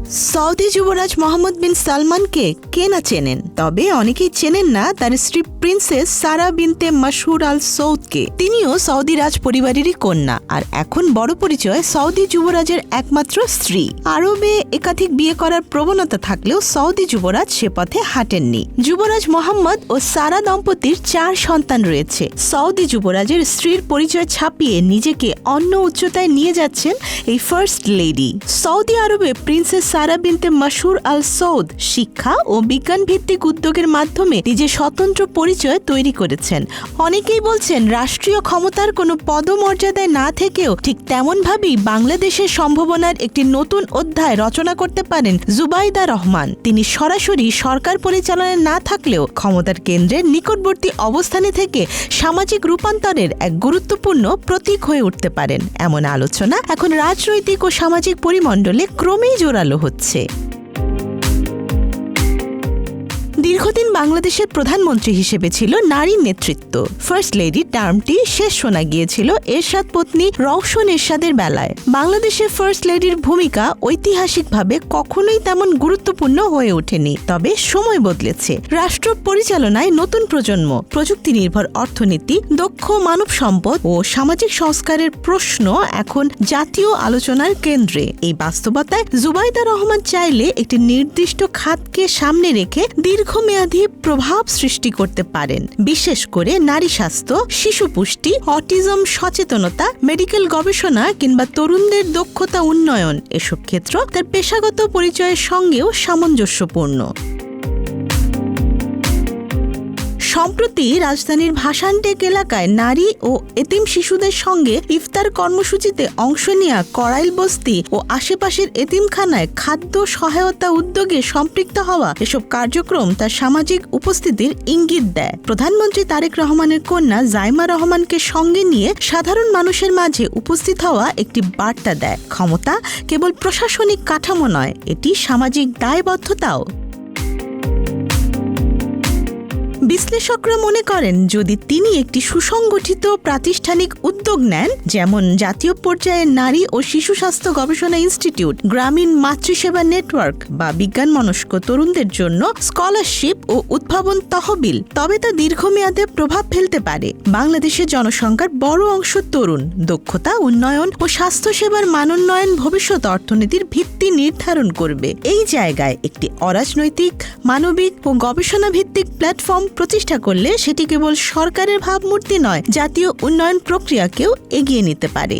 Saudi যুবরাজ মোহাম্মদ বিন সালমানকে কে না চেনেন, তবে অনেকেই চেনেন না তার স্ত্রী প্রিন্সেস সারা বিনতে মাশহুর আল সৌদকে। তিনিও সৌদি রাজ পরিবারেরই কন্যা, আর এখন বড় পরিচয় সৌদি যুবরাজের একমাত্র স্ত্রী। আরবে একাধিক বিয়ে করার প্রবণতা থাকলেও সৌদি যুবরাজ সে পথে হাঁটেননি। যুবরাজ মোহাম্মদ ও সারা দম্পতির 4 সন্তান রয়েছে। সৌদি যুবরাজের স্ত্রীর পরিচয় ছাপিয়ে নিজেকে অন্য উচ্চতায় নিয়ে যাচ্ছেন এই ফার্স্ট লেডি। সৌদি আরবে প্রিন্সেস সারা বিনতে মাশহুর আল সৌদ শিক্ষা ও বিজ্ঞান ভিত্তিক উদ্যোগের মাধ্যমে নিজের স্বতন্ত্র পরিচয় তৈরি করেছেন। অনেকেই বলছেন রাষ্ট্রীয় ক্ষমতার কোনো পদমর্যাদায় না থেকেও ঠিক তেমনভাবেই বাংলাদেশের সম্ভাবনার একটি নতুন অধ্যায় রচনা করতে পারেন জুবাইদা রহমান। তিনি সরাসরি সরকার পরিচালনায় না থাকলেও ক্ষমতার কেন্দ্রের নিকটবর্তী অবস্থানে থেকে সামাজিক রূপান্তরের এক গুরুত্বপূর্ণ প্রতীক হয়ে উঠতে পারেন। এমন আলোচনা এখন রাজনৈতিক ও সামাজিক পরিমণ্ডলে ক্রমেই জোরালো হচ্ছে। দীর্ঘদিন বাংলাদেশের প্রধানমন্ত্রী হিসেবে ছিল নারীর নেতৃত্ব। ফার্স্ট লেডি টার্মটি শেষ শোনা গিয়েছিল এরশাদ পত্নী রওশন এরশাদের বেলায়। বাংলাদেশের ফার্স্ট লেডির ভূমিকা ঐতিহাসিকভাবে কখনোই তেমন গুরুত্বপূর্ণ হয়ে ওঠেনি, তবে সময় বদলেছে। রাষ্ট্র পরিচালনায় নতুন প্রজন্ম, প্রযুক্তি নির্ভর অর্থনীতি, দক্ষ মানব সম্পদ ও সামাজিক সংস্কারের প্রশ্ন এখন জাতীয় আলোচনার কেন্দ্রে। এই বাস্তবতায় জুবাইদা রহমান চাইলে একটি নির্দিষ্ট খাতকে সামনে রেখে দীর্ঘমেয়াদী প্রভাব সৃষ্টি করতে পারেন, বিশেষ করে নারী স্বাস্থ্য, শিশু পুষ্টি, অটিজম সচেতনতা, মেডিকেল গবেষণা কিংবা তরুণদের দক্ষতা উন্নয়ন। এসব ক্ষেত্র তার পেশাগত পরিচয়ের সঙ্গেও সামঞ্জস্যপূর্ণ। সম্প্রতি রাজধানীর ভাসানটেক এলাকায় নারী ও এতিম শিশুদের সঙ্গে ইফতার কর্মসূচিতে অংশ নেওয়া করাইল বস্তি ও আশেপাশের এতিমখানায় খাদ্য সহায়তা উদ্যোগে সম্পৃক্ত হওয়া এসব কার্যক্রম তার সামাজিক উপস্থিতির ইঙ্গিত দেয়। প্রধানমন্ত্রী তারেক রহমানের কন্যা জাইমা রহমানকে সঙ্গে নিয়ে সাধারণ মানুষের মাঝে উপস্থিত হওয়া একটি বার্তা দেয়। ক্ষমতা কেবল প্রশাসনিক কাঠামো নয়, এটি সামাজিক দায়বদ্ধতাও। বিশ্লেষকরা মনে করেন যদি তিনি একটি সুসংগঠিত প্রাতিষ্ঠানিক উদ্যোগ নেন, যেমন জাতীয় পর্যায়ে নারী ও শিশু স্বাস্থ্য গবেষণা ইনস্টিটিউট, গ্রামীণ মাতৃসেবা নেটওয়ার্ক বা বিজ্ঞান মনস্ক তরুণদের জন্য স্কলারশিপ ও উদ্ভাবন তহবিল, তবে তা দীর্ঘমেয়াদে প্রভাব ফেলতে পারে। বাংলাদেশের জনসংখ্যার বড় অংশ তরুণ। দক্ষতা উন্নয়ন ও স্বাস্থ্যসেবার মানোন্নয়ন ভবিষ্যৎ অর্থনীতির ভিত্তি নির্ধারণ করবে। এই জায়গায় একটি অরাজনৈতিক, মানবিক ও গবেষণা ভিত্তিক প্ল্যাটফর্ম প্রতিষ্ঠা করলে সেটি কেবল সরকারের ভাবমূর্তি নয়, জাতীয় উন্নয়ন প্রক্রিয়াকেও এগিয়ে নিতে পারে।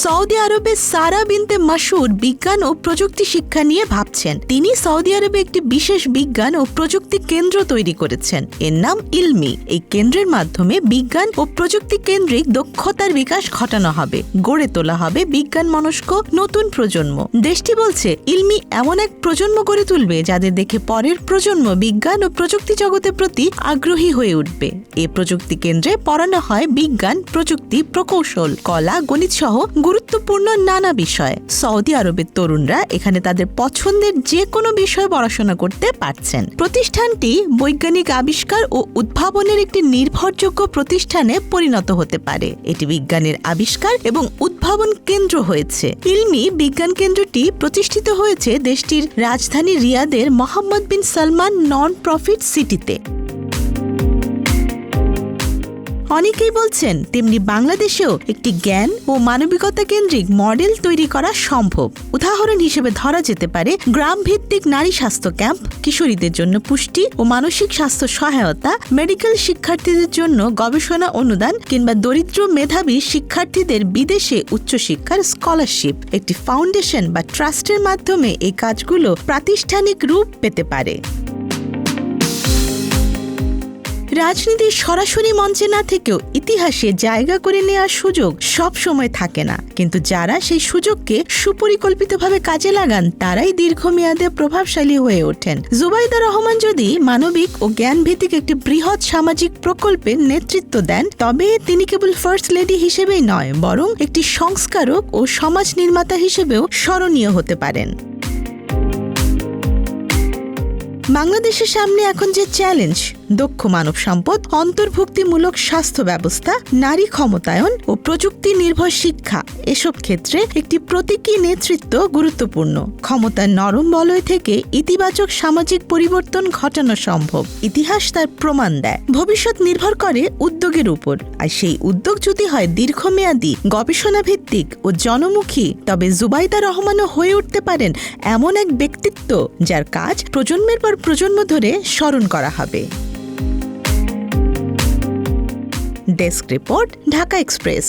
সৌদি আরবে সারা বিনতে মাশহুর বিজ্ঞান ও প্রযুক্তি শিক্ষা নিয়ে ভাবছেন। তিনি সৌদি আরবে একটি বিশেষ বিজ্ঞান ও প্রযুক্তি কেন্দ্র তৈরি করেছেন, এর নাম ইলমি। এই কেন্দ্রের মাধ্যমে বিজ্ঞান ও প্রযুক্তি কেন্দ্রিক দক্ষতার বিকাশ ঘটানো হবে, গড়ে তোলা হবে বিজ্ঞান মনস্ক নতুন প্রজন্ম। দেশটি বলছে ইলমি এমন এক প্রজন্ম গড়ে তুলবে যাদের দেখে পরের প্রজন্ম বিজ্ঞান ও প্রযুক্তি জগতের প্রতি আগ্রহী হয়ে উঠবে। এ প্রযুক্তি কেন্দ্রে পড়ানো হয় বিজ্ঞান, প্রযুক্তি, প্রকৌশল, কলা, গণিত সহ গুরুত্বপূর্ণ নানা বিষয়। সৌদি আরবের তরুণরা এখানে তাদের পছন্দের যে কোনো বিষয়ে পড়াশোনা করতে পারছেন। প্রতিষ্ঠানটি বৈজ্ঞানিক আবিষ্কার ও উদ্ভাবনের একটি নির্ভরযোগ্য প্রতিষ্ঠানে পরিণত হতে পারে। এটি বিজ্ঞানের আবিষ্কার এবং উদ্ভাবন কেন্দ্র হয়েছে। ইলমি বিজ্ঞান কেন্দ্রটি প্রতিষ্ঠিত হয়েছে দেশটির রাজধানী রিয়াদের মোহাম্মদ বিন সালমান নন প্রফিট সিটিতে। অনেকেই বলছেন তেমনি বাংলাদেশেও একটি জ্ঞান ও মানবিকতা কেন্দ্রিক মডেল তৈরি করা সম্ভব। উদাহরণ হিসেবে ধরা যেতে পারে গ্রাম ভিত্তিক নারী স্বাস্থ্য ক্যাম্প, কিশোরীদের জন্য পুষ্টি ও মানসিক স্বাস্থ্য সহায়তা, মেডিকেল শিক্ষার্থীদের জন্য গবেষণা অনুদান কিংবা দরিদ্র মেধাবী শিক্ষার্থীদের বিদেশে উচ্চশিক্ষার স্কলারশিপ। একটি ফাউন্ডেশন বা ট্রাস্টের মাধ্যমে এই কাজগুলো প্রাতিষ্ঠানিক রূপ পেতে পারে। রাজনীতির সরাসরি মঞ্চে না থেকেও ইতিহাসে জায়গা করে নেওয়ার সুযোগ সব সময় থাকে না, কিন্তু যারা সেই সুযোগকে সুপরিকল্পিতভাবে কাজে লাগান তারাই দীর্ঘমেয়াদে প্রভাবশালী হয়ে ওঠেন। জুবাইদা রহমান যদি মানবিক ও জ্ঞানভিত্তিক একটি বৃহৎ সামাজিক প্রকল্পের নেতৃত্ব দেন, তবে তিনি কেবল ফার্স্ট লেডি হিসেবেই নয়, বরং একটি সংস্কারক ও সমাজ নির্মাতা হিসেবেও স্মরণীয় হতে পারেন। বাংলাদেশের সামনে এখন যে চ্যালেঞ্জ, দক্ষ মানব সম্পদ, অন্তর্ভুক্তিমূলক স্বাস্থ্য ব্যবস্থা, নারী ক্ষমতায়ন ও প্রযুক্তি নির্ভর শিক্ষা, এসব ক্ষেত্রে একটি প্রতীকী নেতৃত্ব গুরুত্বপূর্ণ। ক্ষমতার নরম বলয় থেকে ইতিবাচক সামাজিক পরিবর্তন ঘটানো সম্ভব। ইতিহাস তার প্রমাণ দেয়। ভবিষ্যৎ নির্ভর করে উদ্যোগের উপর, আর সেই উদ্যোগ যদি হয় দীর্ঘমেয়াদী, গবেষণা ভিত্তিক ও জনমুখী, তবে জুবাইদা রহমানও হয়ে উঠতে পারেন এমন এক ব্যক্তিত্ব যার কাজ প্রজন্মের পর প্রজন্ম ধরে স্মরণ করা হবে। Desk report, Dhaka express.